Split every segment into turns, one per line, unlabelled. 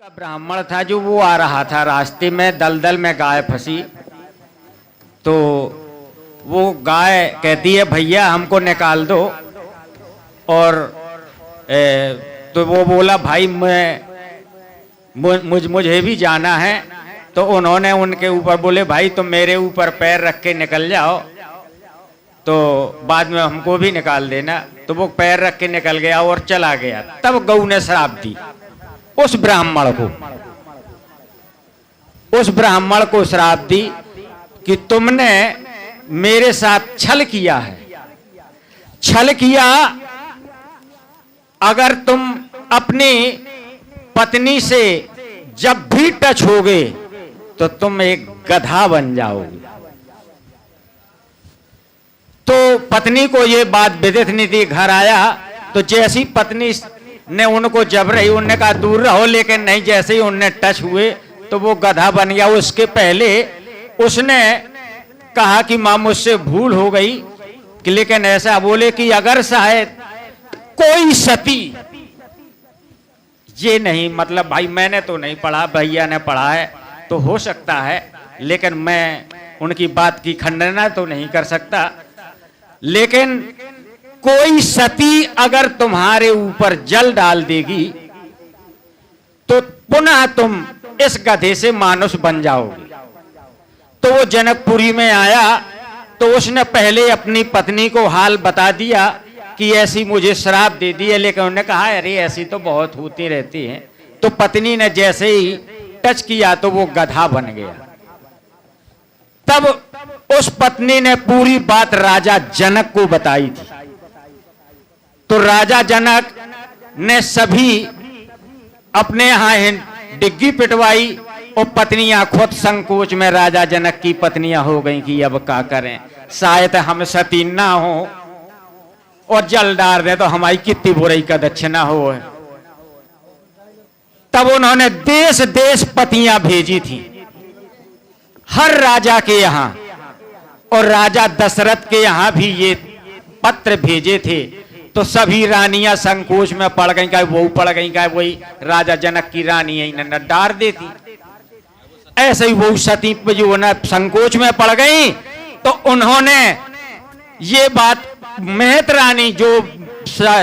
का ब्राह्मण था जो वो आ रहा था, रास्ते में दलदल में गाय फंसी। तो वो गाय कहती है भैया हमको निकाल दो। और तो वो बोला भाई मुझे भी जाना है। तो उन्होंने उनके ऊपर बोले भाई तुम मेरे ऊपर पैर रख के निकल जाओ, तो बाद में हमको भी निकाल देना। तो वो पैर रख के निकल गया और चला गया। तब गऊ ने श्राप दी उस ब्राह्मण को श्राप दी कि तुमने मेरे साथ छल किया है। छल किया, अगर तुम अपनी पत्नी से जब भी टच होगे तो तुम एक गधा बन जाओगे। तो पत्नी को ये बात विदित नहीं थी। घर आया तो जैसी पत्नी ने उनको जबरई, उनने कहा दूर रहो, लेकिन नहीं, जैसे ही उनने टच हुए तो वो गधा बन गया। उसके पहले उसने कहा कि मां मुझसे भूल हो गई, कि लेकिन ऐसा बोले कि अगर शायद कोई सती, ये नहीं मतलब भाई मैंने तो नहीं पढ़ा, भैया ने पढ़ा है तो हो सकता है, लेकिन मैं उनकी बात की खंडना तो नहीं कर सकता। लेकिन कोई सती अगर तुम्हारे ऊपर जल डाल देगी तो पुनः तुम इस गधे से मानुष बन जाओगे। तो वो जनकपुरी में आया तो उसने पहले अपनी पत्नी को हाल बता दिया कि ऐसी मुझे श्राप दे दी है। लेकिन उन्होंने कहा अरे ऐसी तो बहुत होती रहती हैं। तो पत्नी ने जैसे ही टच किया तो वो गधा बन गया। तब उस पत्नी ने पूरी बात राजा जनक को बताई थी। तो राजा जनक ने सभी अपने यहां डिग्गी पिटवाई और पत्नियां खुद संकोच में राजा जनक की पत्नियां हो गई कि अब क्या करें, शायद हम सती ना हो और जल डाल दे तो हमारी कितनी बुराई का दक्षिणा हो। तब उन्होंने देश देश पतियां भेजी थी हर राजा के यहां, और राजा दशरथ के यहां भी ये पत्र भेजे थे। तो सभी रानियां संकोच में पड़ गई, क्या वो पड़ गई, क्या वही राजा जनक की रानी इन्हें डार देती। ऐसे ही वो सती जो ना संकोच में पड़ गई। तो उन्होंने ये बात मेहत रानी जो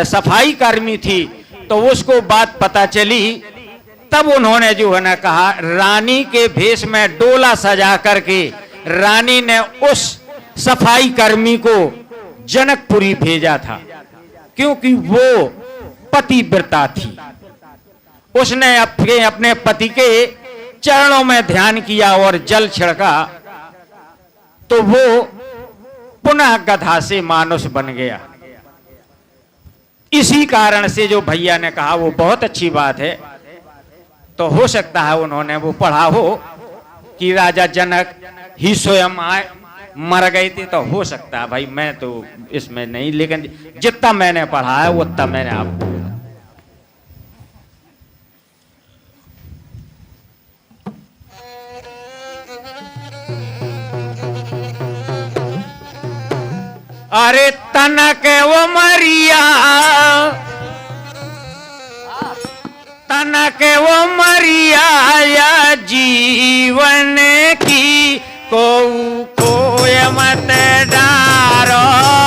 सफाई कर्मी थी तो उसको बात पता चली। तब उन्होंने जो है ना कहा, रानी के भेष में डोला सजा करके रानी ने उस सफाई कर्मी को जनकपुरी भेजा था, क्योंकि वो पतिव्रता थी। उसने अपने पति के चरणों में ध्यान किया और जल छिड़का तो वो पुनः गधा से मानुष बन गया। इसी कारण से जो भैया ने कहा वो बहुत अच्छी बात है। तो हो सकता है उन्होंने वो पढ़ा हो कि राजा जनक ही स्वयं मर गए थे, तो हो सकता है भाई, मैं तो इसमें नहीं, लेकिन जितना मैंने पढ़ा है उतना मैंने आपको। अरे तनक वो मरिया, तनक वो मरिया या जीवन की को मत डारो।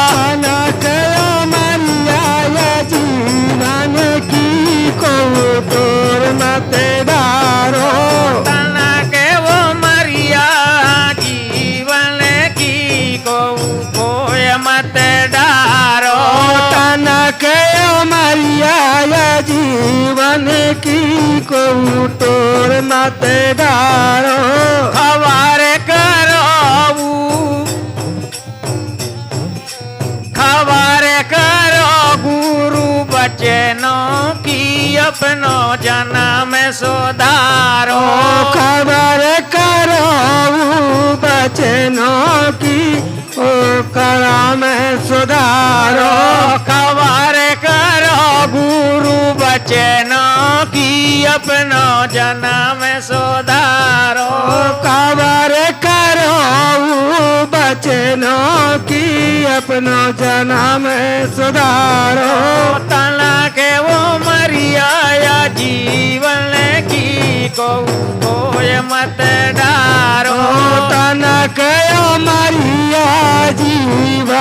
तनक वो मरिया या जीवन की को मत डारो।
तनक वो मरिया जीवन की को मत डारो।
तनक वो मरिया या जीवन की को मत डारो।
खबर करो, खबर करो गुरु बचनों की अपनो जन्म सुधारो।
खबर करो बचनों की ओ करम सुधारो।
खबर करो गुरु बचनों की अपनो जन्म सुधारो।
खबर करो बचनों की अपनो जन्म सुधारो।
तना के वो मरिया या जीवन की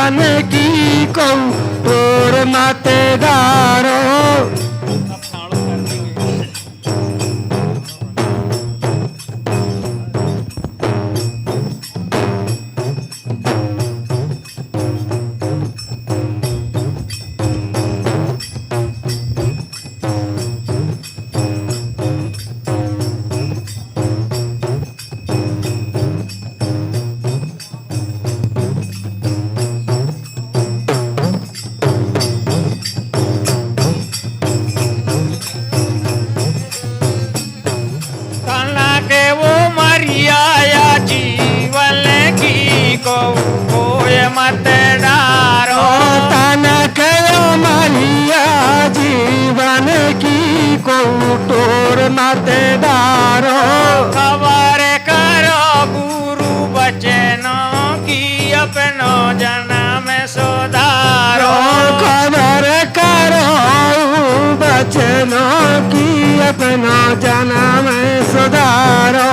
जीवन की को तोर mateदारो
कला के वो मरिया जीवन की को कोय मत डारो
तन कयो मरिया जीवन की को तोर mateदारो
खबर करो गुरु बचनों की अपनो जन्म सुधारो
खबर करो बचनों की अपना जन्म सुधारो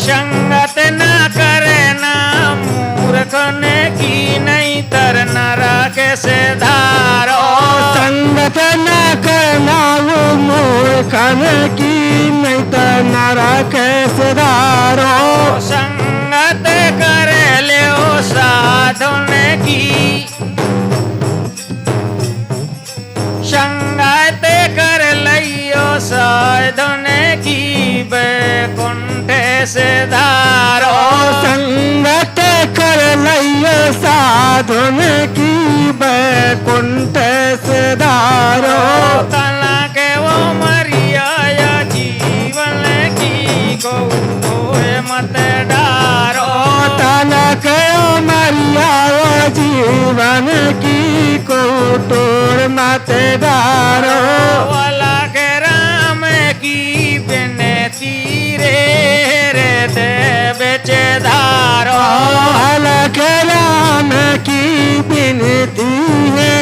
संगत न करे ना मूर्ख ने की नहीं तर नरक से धारो
संगत न करना वो मूर्खन की नहीं तो नरक सुधारो
संगत करे ले साधुन की संगत कर लियो साधुन की बैकुंठ से धारो
संगत कर लियो साधुन की बैकुंठ से धारो
कला के वो मरिया जीवन की को मत डारो
तनक मरिया जीवन की को तोर mateदारो
वाला के राम की बिनती रे रे दे बेचे धारो
अलग राम की बिनती है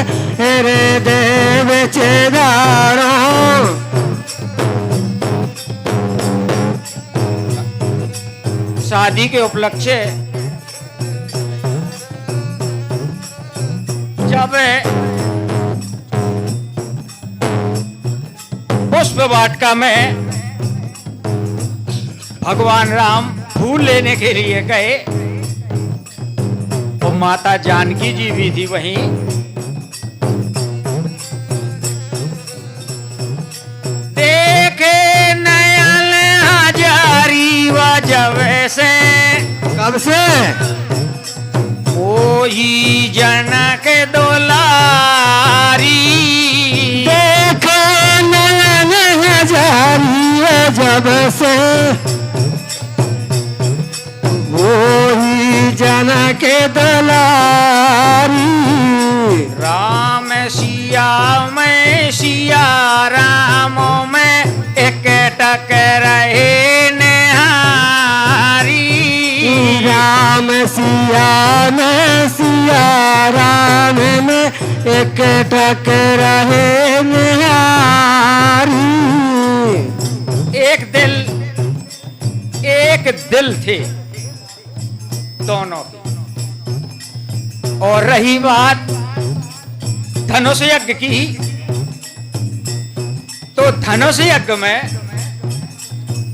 रे देव चेदारो
शादी के उपलक्ष्य जब पुष्प वाटिका में भगवान राम फूल लेने के लिए गए और माता जानकी जी भी थी वहीं। देखे नयन हजारी वजह से
कब से
वही जनक दुलारी
देखो नयन हजारी जब से वही जनक दुलारी
राम सिया में सिया राम में एक टक रहे निहारी
राम सिया में सिया राम में एक टक रहे निहारी
एक दिल थे दोनों की। और रही बात धनुष यज्ञ की, तो धनुष यज्ञ में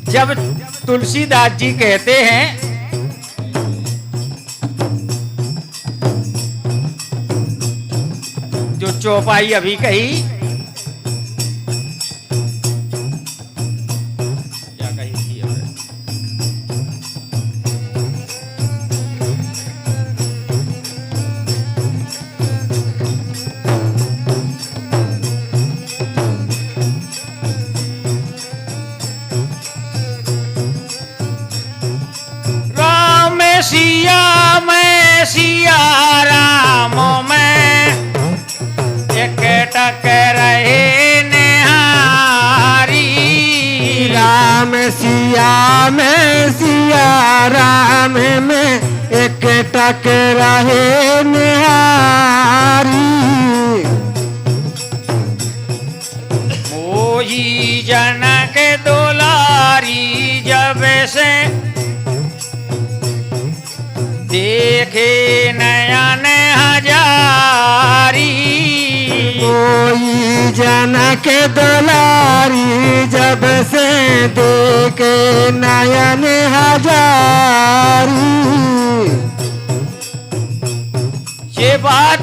जब तुलसीदास जी कहते हैं जो चौपाई अभी कही, क्या कही थी हमने? राम सिया में सिया राम में एक टक रहे निहारी।
राम सिया में सिया राम में एक टक रहे निहारी
मोही जनक दुलारी जब से देखे नयन हजार
होई जनक दुलारी जब से देखे नयन हजारी।
ये बात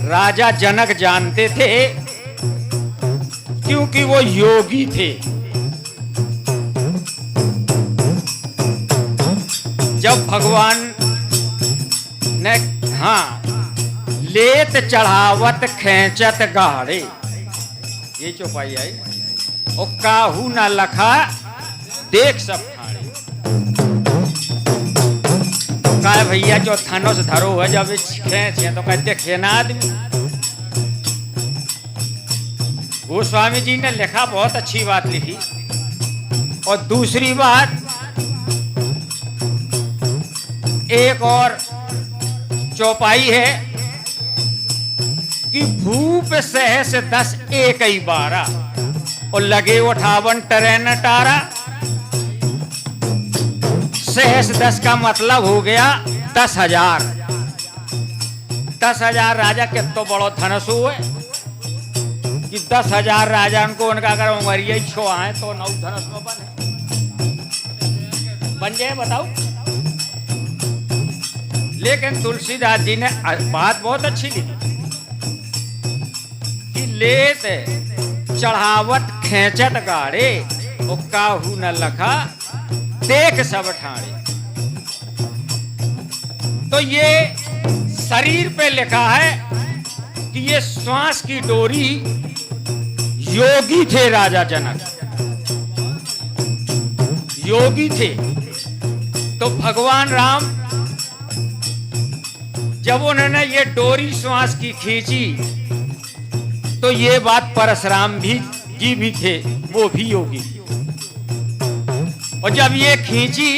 राजा जनक जानते थे क्योंकि वो योगी थे। जब भगवान ने लेत चढ़ावत खेचत गाड़े, ये चौपाई आई, और काहू न लखा देख सब ठाड़े। कहा भैया जो थानों से धरो है जब खेचे तो कहते खेना आदमी। गोस्वामी जी ने लिखा, बहुत अच्छी बात लिखी। और दूसरी बात, एक और चौपाई है कि भूप सहस 10 एक ही 12 और लगे 58 टरेन टारा। सहस 10 का मतलब हो गया 10,000। 10,000 राजा के तो बड़ो धनस हुए कि 10,000 राजा को उनका अगर उमरिया छो आए तो 9 धनस में बन जाए, बताओ। लेकिन तुलसीदास जी ने बात बहुत अच्छी लिखी कि लेत चढ़ावत खेचत गाड़े और काहू न लखा देख सब ठाड़े। तो ये शरीर पे लिखा है कि ये श्वास की डोरी योगी थे। राजा जनक योगी थे। तो भगवान राम जब उन्होंने ये डोरी श्वास की खींची तो ये बात परशुराम जी भी थे, वो भी योगी थे। और जब ये खींची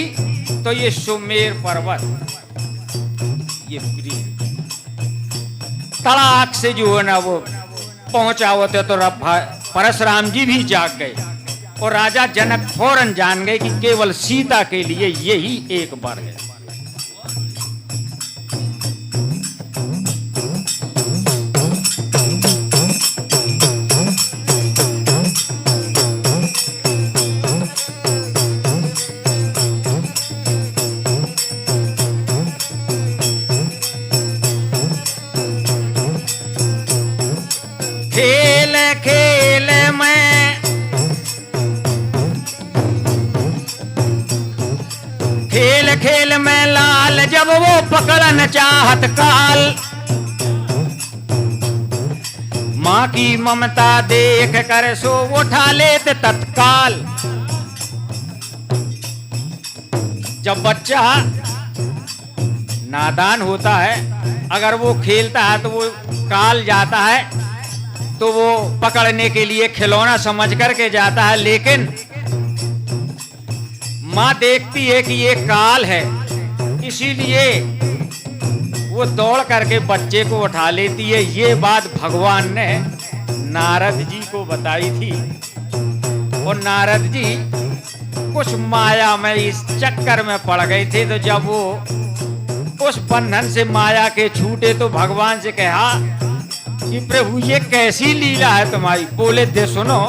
तो ये सुमेर पर्वत ये तड़ाक से जो है ना वो पहुंचा होते तो परशुराम जी भी जाग गए। और राजा जनक फौरन जान गए कि केवल सीता के लिए यही एक बार है। खेल खेल में खेल खेल में लाल जब वो पकड़न चाहत काल। माँ की ममता देख कर सो उठा लेते तत्काल। जब बच्चा नादान होता है, अगर वो खेलता है तो वो काल जाता है तो वो पकड़ने के लिए खिलौना समझ करके जाता है। लेकिन माँ देखती है कि ये काल है, इसीलिए वो दौड़ करके बच्चे को उठा लेती है। ये बात भगवान ने नारद जी को बताई थी। और नारद जी कुछ माया में इस चक्कर में पड़ गए थे। तो जब वो उस बंधन से माया के छूटे तो भगवान से कहा कि प्रभु ये कैसी लीला है तुम्हारी। बोले दे सुनो,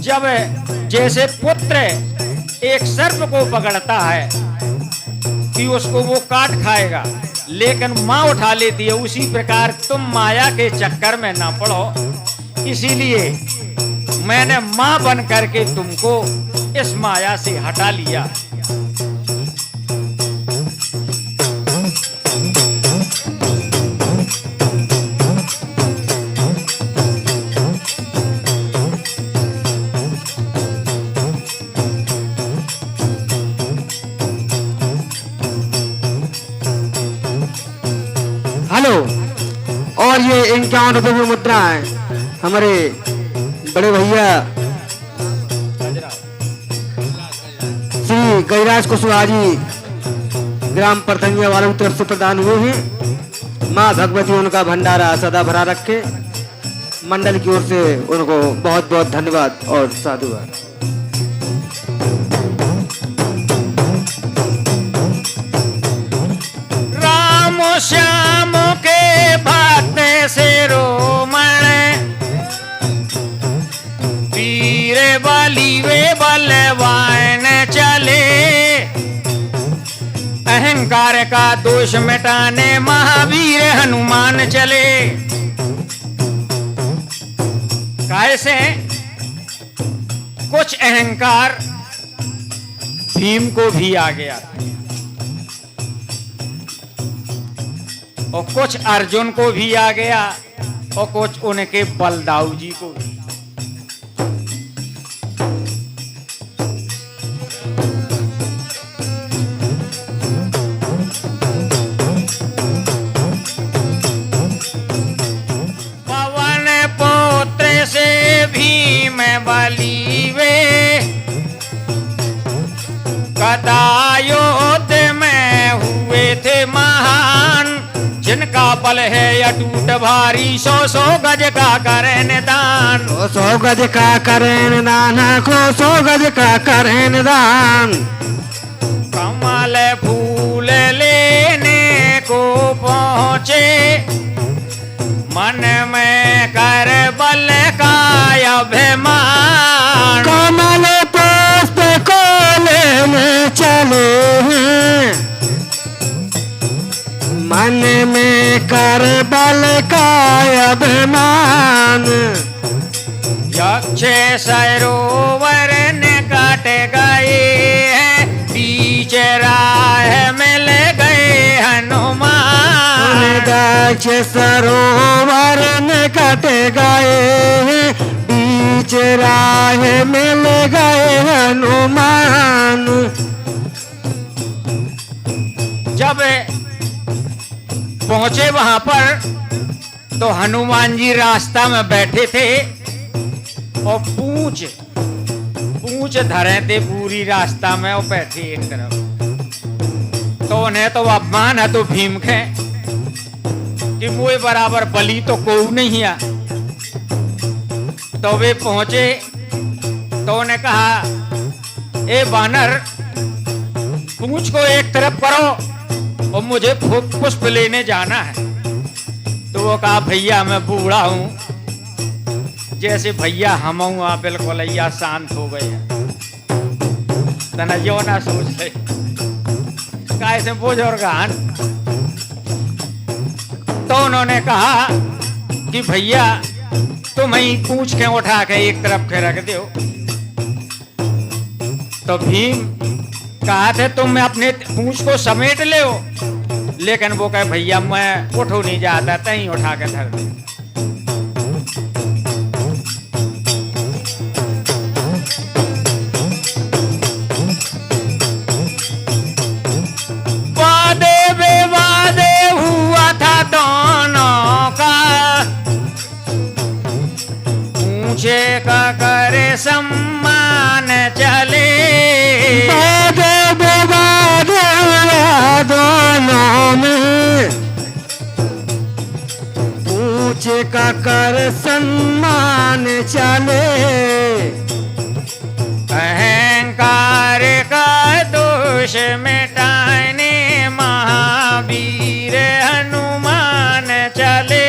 जब जैसे पुत्र एक सर्प को पकड़ता है कि उसको वो काट खाएगा, लेकिन माँ उठा लेती है, उसी प्रकार तुम माया के चक्कर में ना पड़ो। इसीलिए मैंने माँ बन करके तुमको इस माया से हटा लिया।
हेलो। और ये 51 रुपए की मुद्रा है हमारे बड़े भैया श्री गैराज कुशवाहा जी ग्राम परतंगिया वालों की तरफ से प्रदान हुए हैं। माँ भगवती उनका भंडारा सदा भरा रखे। मंडल की ओर से उनको बहुत बहुत धन्यवाद और साधुवाद।
राम श्याम के भक्त से अहंकार का दोष मिटाने महावीर हनुमान चले। कैसे? कुछ अहंकार भीम को भी आ गया और कुछ अर्जुन को भी आ गया और कुछ उनके बलदाऊ जी को भी। पवन पुत्र से भीम बली वे गदायुद्ध में हुए थे महान, जिनका बल है अटूट भारी, 100 गज का करें दान।
100 गज का करें दान, 100 गज का करें दान।
कमल फूल लेने को पहुँचे, मन में कर बल का अभिमान।
कमल पुष्प को लेने चले हैं, मन में कर बल का अभिमान।
यक्ष सरोवर निकट गए हैं, बीच राह मिल गए हनुमान।
यक्ष सरोवर निकट गए हैं, बीच राह मिल गए हनुमान।
जब पहुंचे वहां पर तो हनुमान जी रास्ता में बैठे थे और पूंछ धरे थे पूरी रास्ता में और बैठे एक तरफ। तो उन्हें तो अपमान है तो भीम के कि मुझे बराबर बली तो कोई नहीं है। तो वे पहुंचे तो उन्हें कहा, ए बानर पूंछ को एक तरफ करो और मुझे पुष्प लेने जाना है। तो वो कहा, भैया मैं बूढ़ा हूं, जैसे भैया हम आप बिल्कुल या शांत हो गए हैं, तना जो ना सोच ले कैसे बुजुर्गान। तो उन्होंने कहा कि भैया तुम ही पूंछ के उठा के एक तरफ के रख दो। तो भीम कहा थे तुम अपने पूंछ को समेट ले हो, लेकिन वो कहे भैया मैं उठो नहीं जाता, तहीं उठा के धर दे। वादे विवादे हुआ था दोनों का, पूछे का करे सम्मान चले।
दोनों में पूछे का कर सम्मान चले।
अहंकार का दोष मिटाने महावीर हनुमान चले।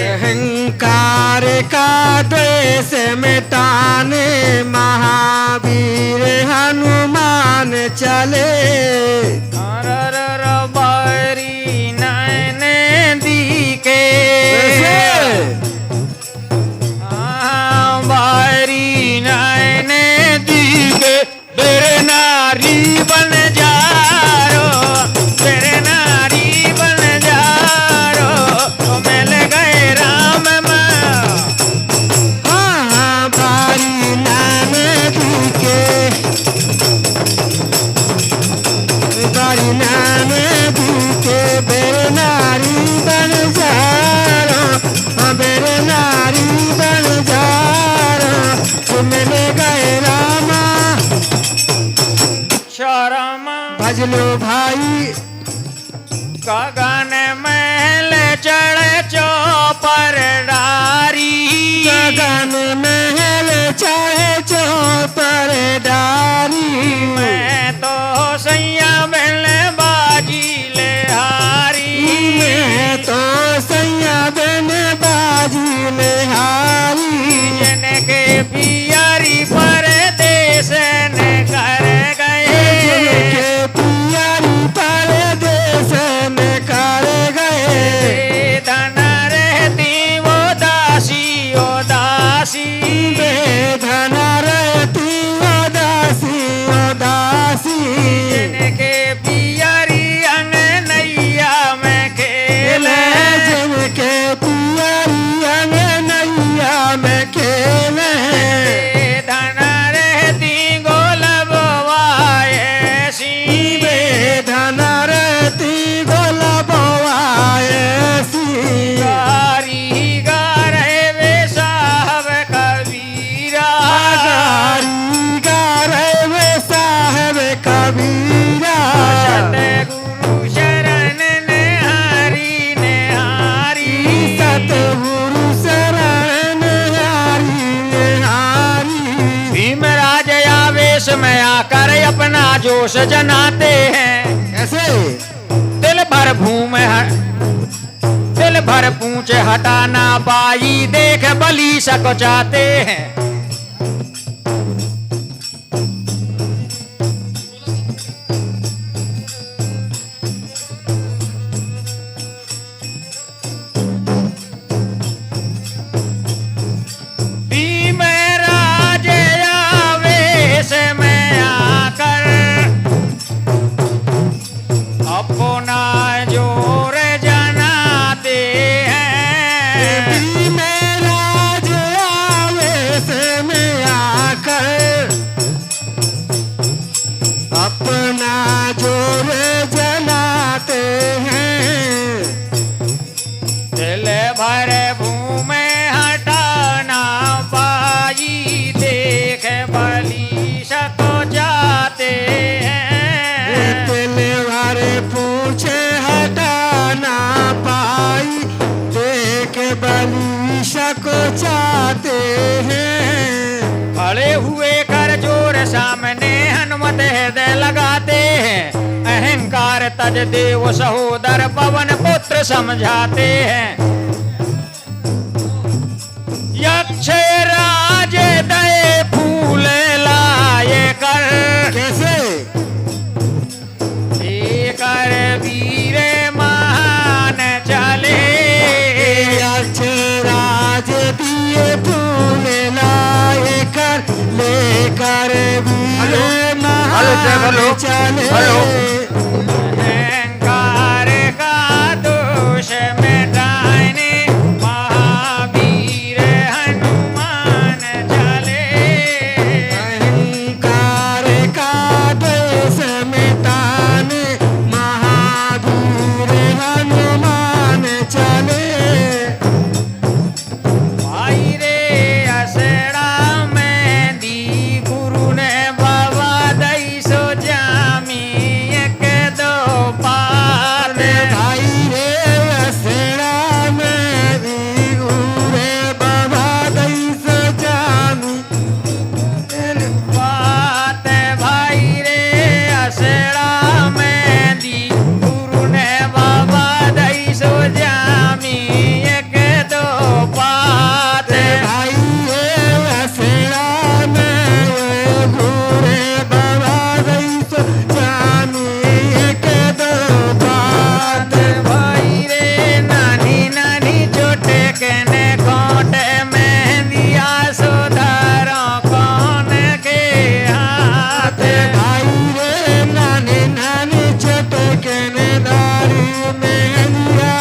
अहंकार का द्वेष मिटाने महावीर हनुमान चले।
बारी नैन दी के बारी नैन दी के तेरे नारी बन जा रो, तेरे नारी बन जा रो, तो मिल गए राम माँ।
हाँ बारी नैन दी के, बारी नैन दी के बेरे नारी बन जा रो, बेरे नारी बन जा रो, तो मिल गए रामा।
शरम
भज लो भाई
गगन महल चढ़ चौपर डारी,
गगन महल चाहे चौपर डारी।
मैं तो सैया बिन बाजी ले हारी,
मैं तो सैया बिन बाजी ले हारी।
जिनके पियारी परदेस न कर गए,
जिनके पियारी पर
जोश जनाते हैं।
कैसे?
दिल भर दिल भर पूछ हटाना बाई देख बली सको चाहते हैं। अपना जोर जनाते हैं।
राज आवेश में आकर अपना जोर जलाते हैं।
दिल भर भूमे हटाना पाई देख बली सको जाते हैं।
दिल भर पूछे हटाना पाई देख बली सको चाहते हैं।
खड़े हुए कर जोर सामने हनुमत हृदय लगाते हैं। अहंकार तज देव सहोदर पवन पुत्र समझाते हैं। यक्ष राज दये फूल लाए कर।
कैसे?
कर वीर महान चले।
राज दिए फूल लाए कर लेकर वीर महान चले।
अहंकार का दोष मिटाने महावीर हनुमान चले।
अहंकार का दोष मिटाने महावीर हनुमान चले।
भाई रे असड़ा में दी गुरु ने बाबा दई सो जामी एक दो पार।
भाई रे असड़ा में दी गुरु ने बाबा दई सो जामी।
बात भाई रे असड़ा में दी गुरु ने बाबा दई सो जामी एक दो बात।
भाई रे असड़ा में गुरु ने बाबा दई सो जामी एक दो बात।
भाई रे नानी नानी छोटे कने कोटे में दिया सुधारो कौन के हाथ।
भाई रे नानी नानी चटके ने दारी में दिया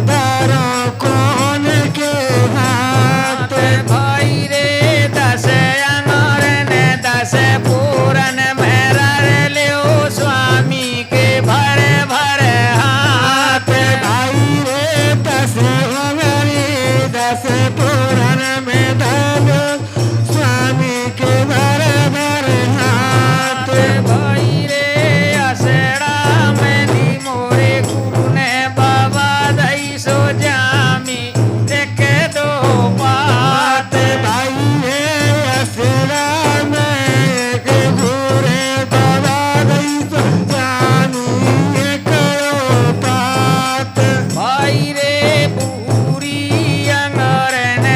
तारा कौन के हाथ।
भाई रे 10 अंगूर ने 10 पूरन मेरा लियो स्वामी के भरे भरे हाथ।
भाई रे 10 अंगरी 10 पूरन में धनो स्वामी के भरे भरे हाथ।
भाई रे असड़ा में दी मोरे गुरु ने बाबा दई सो जामी एक दो बात।
भाई रे असरा में गुरे बाबा दई सो जामी एक बात।
भाई रे पूरी अंगर ने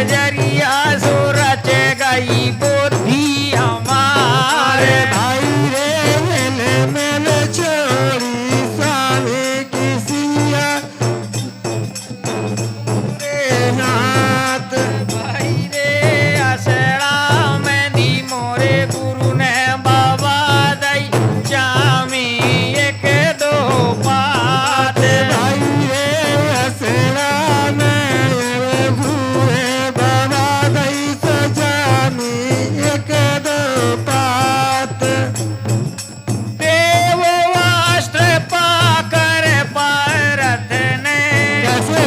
जरिया सो रच गई बुद्धि हमारे।
भाई रे मेले मेले छोड़ी साले की सिया रे नाथ।
भाई रे असड़ा में दी मोरे गुरु ने बाबा दई चामी एक दो बात।
भाई रे असड़ा में गुरे बाबा दई सजामी एक दो पात।
देव वस्त्र पाकर पारथ ने
कैसे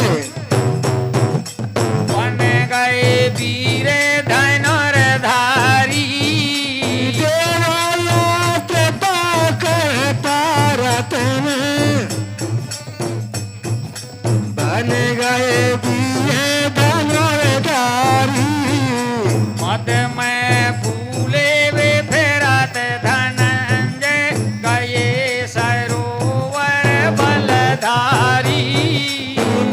बन गए वीर धनुर्धारी।
देवालोक पाकर तारत में बन गए दिए धनुर्धारी।
मद में फूले वे फेरत धनंजय गए सरोवर बलधारी।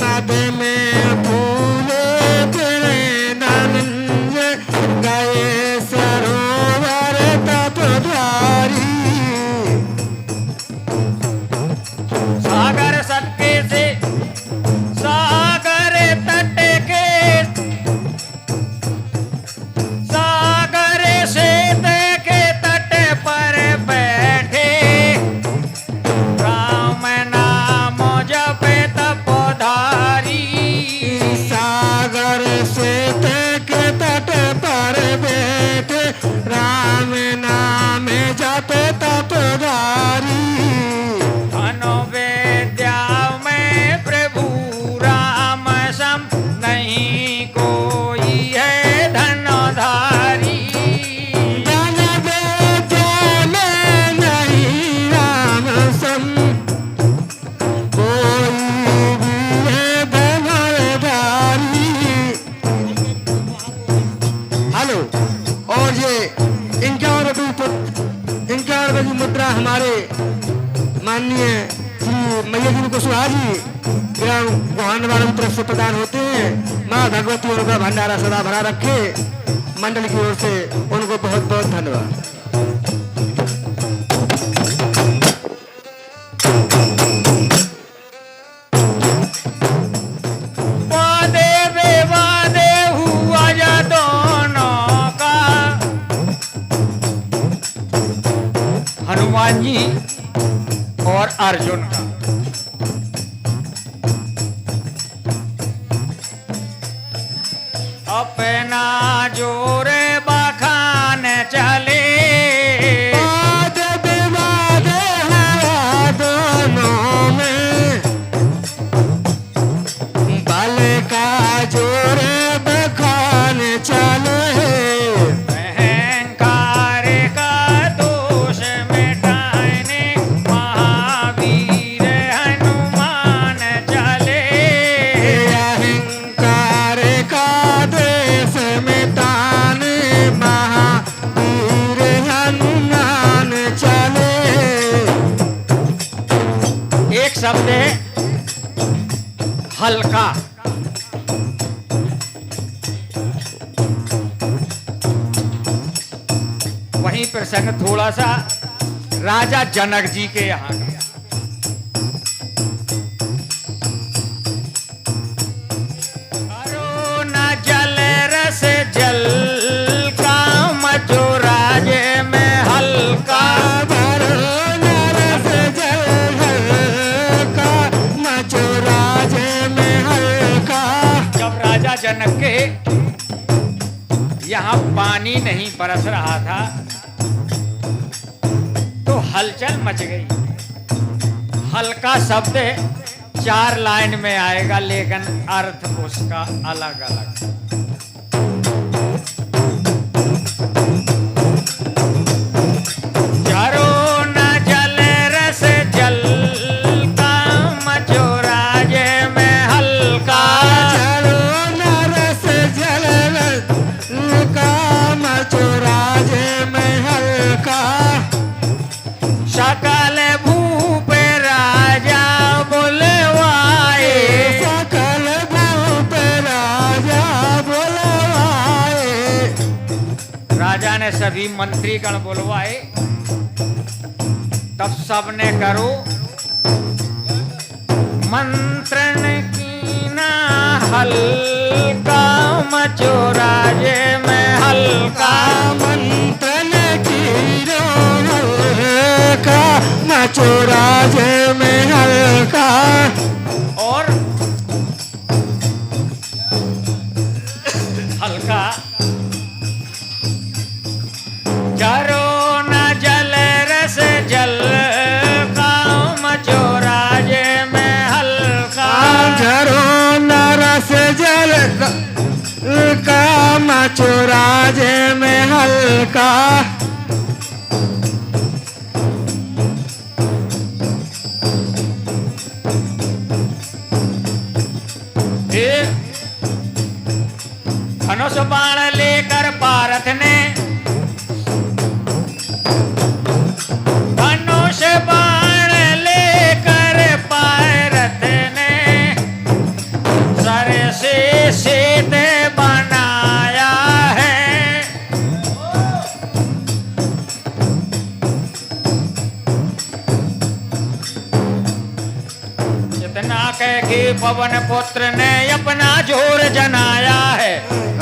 नद में फूले तेरे धनंजय गए सरोवर तपधारी।
सागर सटके से सागर तट के सागर से के तट पर बैठे राम नाम जपे तपोधारी।
सागर से के तट पर बैठे राम नाम जप तपधारी।
मनोवेद्या में प्रभु राम सम नहीं कोई है धनधारी।
धन वेद्या में नहीं राम सम कोई भी है धनुर्धारी। हेलो, और ये इनका मुद्रा हमारे माननीय श्री मैया जी कुशवाहा जी ग्राम गोहानवाड़ा की तरफ से प्रदान होते हैं। माँ भगवती उनका भंडारा सदा भरा रखे। मंडल की ओर से उनको बहुत बहुत धन्यवाद।
वादे विवादे हुआ या दोनों का। हनुमान जी और अर्जुन का अपना जोर बखान चले।
वाद विवाद हुआ दोनों में बल का जोर बखान चले।
अहंकार का दोष मिटाने महावीर हनुमान चले।
अहंकार का देश मिटाने महावीर हनुमान चले।
एक शब्द है हल्का। वहीं प्रसंग थोड़ा सा राजा जनक जी के यहाँ का। अरो न जल रस जल का मचो राजे में हल्का।
भरो नरस जल हल्का मचो राजे में हल्का।
जब राजा जनक के यहाँ पानी नहीं बरस रहा था तो हलचल मच गई। हल्का शब्द 4 लाइन में आएगा लेकिन अर्थ उसका अलग अलग। चारो न जल रस जल का मचो राजे में हल्का।
चलो नरस जल हल्का मचो राजे में हल्का।
सकल भूप राजा बुलवाए।
सकल भूप राजा
राजा ने सभी मंत्री गण बुलवाए, तब सबने करो मंत्रण की ना हल्का मचोराजे में हल्का
मंत्रन की हल्का मचोराजे में हल्का।
और हल्का करो न जल रस जल का मचोराजे में हल्का
जरो नरस जल का मचोराजे में हल्का।
धनुष बाण लेकर पारथ ने धनुष बाण लेकर पारथ ने सर से सेत बनाया है। इतना कह के पवन पुत्र ने अपना जोर जनाया है।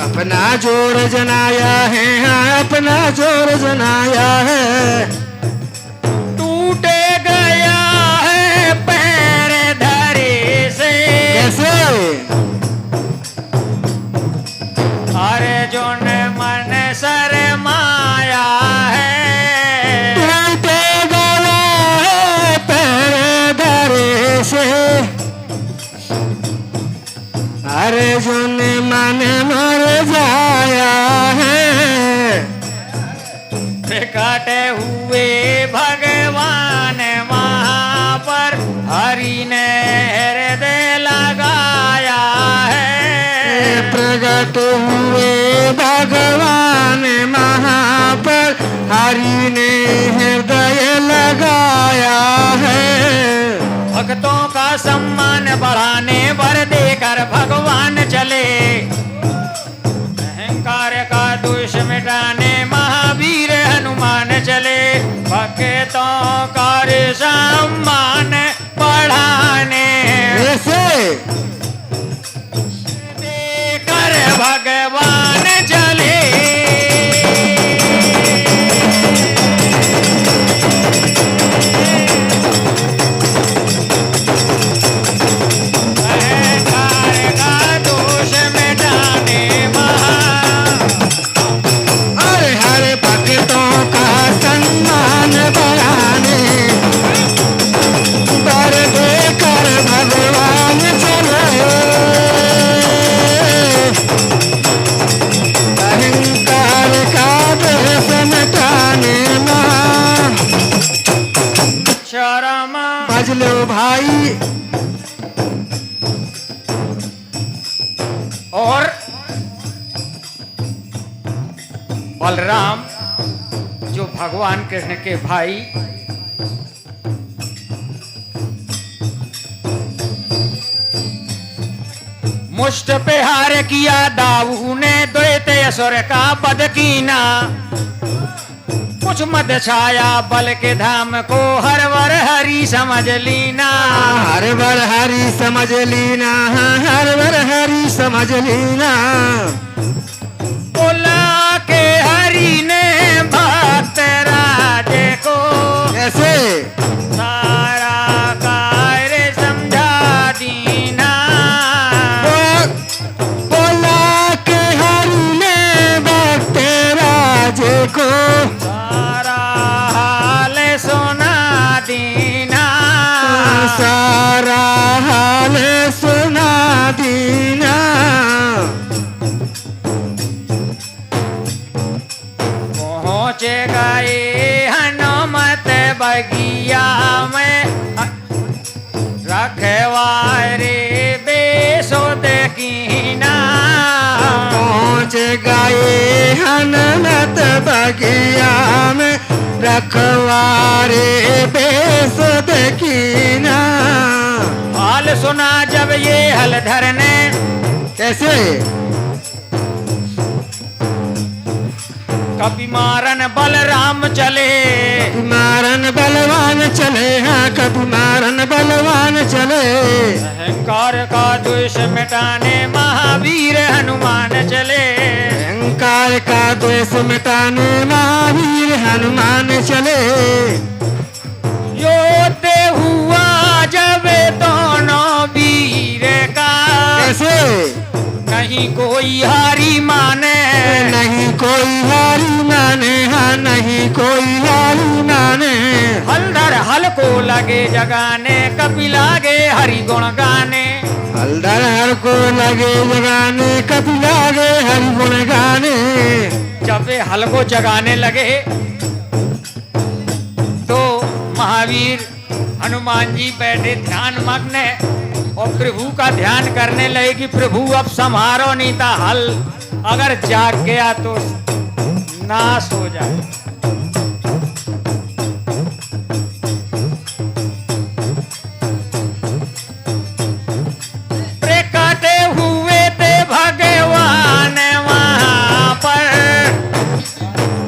अपना जोर जनाया है, हाँ अपना जोर जनाया है।
टूटे गया है पैर धरे से
कैसे?
अर्जुन मन शरमाया है।
टूटे गया है पैर धरे से अर्जुन मन मर जाया है।
प्रकट हुए भगवान वहाँ पर हरि ने हृदय लगाया है।
प्रकट हुए भगवान वहाँ पर हरि ने हृदय लगाया है।
भक्तों का सम्मान बढ़ाने वर देकर भगवान चले। अहंकार का दोष मिटाने महावीर हनुमान चले। भक्तों का सम्मान बढ़ाने
ऐसे
देकर भगवान चले।
लो भाई।
और बलराम जो भगवान कृष्ण के भाई मुष्ट पे हार किया दाऊ ने द्वैत असुर का वध कीना। कुछ मत छाया बल के धाम को हर वर हरि समझ लीना।
हर वर हरि समझ लीना, हर वर हरि समझ लीना।
बोला के हरि ने भक्त राजे को
ऐसे
सारा कार्य समझा दीना।
बोला के हरि ने भक्त राजे को
सारा हाल सुना दीना।
सारा हाल सुना दीना।
पहुँच गए हनुमत बगिया में रखवारे बेसुध कीना।
पहुँच गए हनुमत बगिया में रखवारे बेसुध कीना।
हाल सुना जब ये हलधर ने
कैसे
कभी मारन बलराम चले,
मारन बलवान चले, हाँ कभी मारन बलवान चले।
अहंकार का द्वेष मिटाने महावीर हनुमान चले,
अहंकार का द्वेष मिटाने महावीर हनुमान चले।
योते हुआ जब दोनों वीर का,
कैसे
नहीं कोई हारी माने,
नहीं कोई हारी माने, हाँ नहीं कोई हारी माने।
हलधर हल को लगे जगाने, कपि लागे हरि गुण गाने,
हलधर हर को लगे जगाने, कभी लागे हरि गुण गाने।
जब वे हल को जगाने लगे तो महावीर हनुमान जी बैठे ध्यान मग्न और प्रभु का ध्यान करने लगे कि प्रभु अब संहारो नहीं था हल, अगर जाग गया तो नाश हो जाए। प्रकटे हुए थे भगवान वहां पर,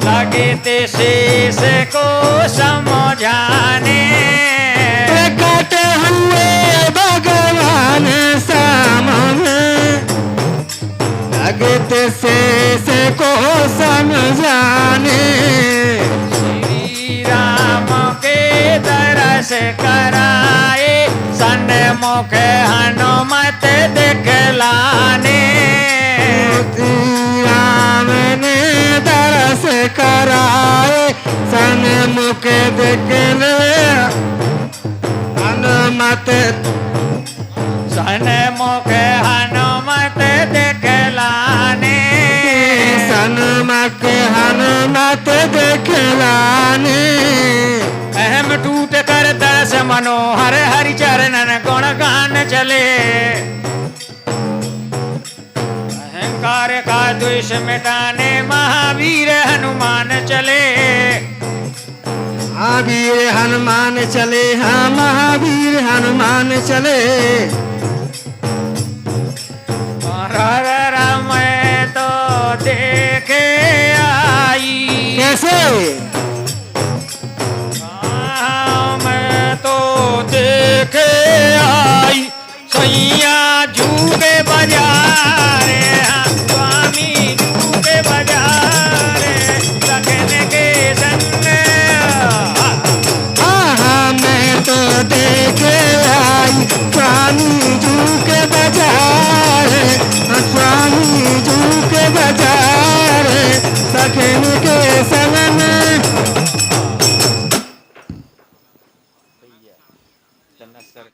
लगे थे शेष को समझाने,
प्रकट हुए भगवान सामने, लगते शेष को समझाने।
श्री राम के दरस कराए, सन्मुख हनुमत दिखलाने,
राम ने दरस कराए, सन्मुख दिखले हनुमत,
सन्मुख हनुमत दिखलाने,
सन्मुख हनुमत दिखलाने।
अहम टूट कर दरस मनोहर हरि चरणन गुण गान चले, अहंकार का द्वेष मिटाने महावीर हनुमान चले,
महावीर हनुमान चले, हाँ महावीर हनुमान चले।
राम तो देखे आई,
कैसे
मैं तो देखे आई, सैया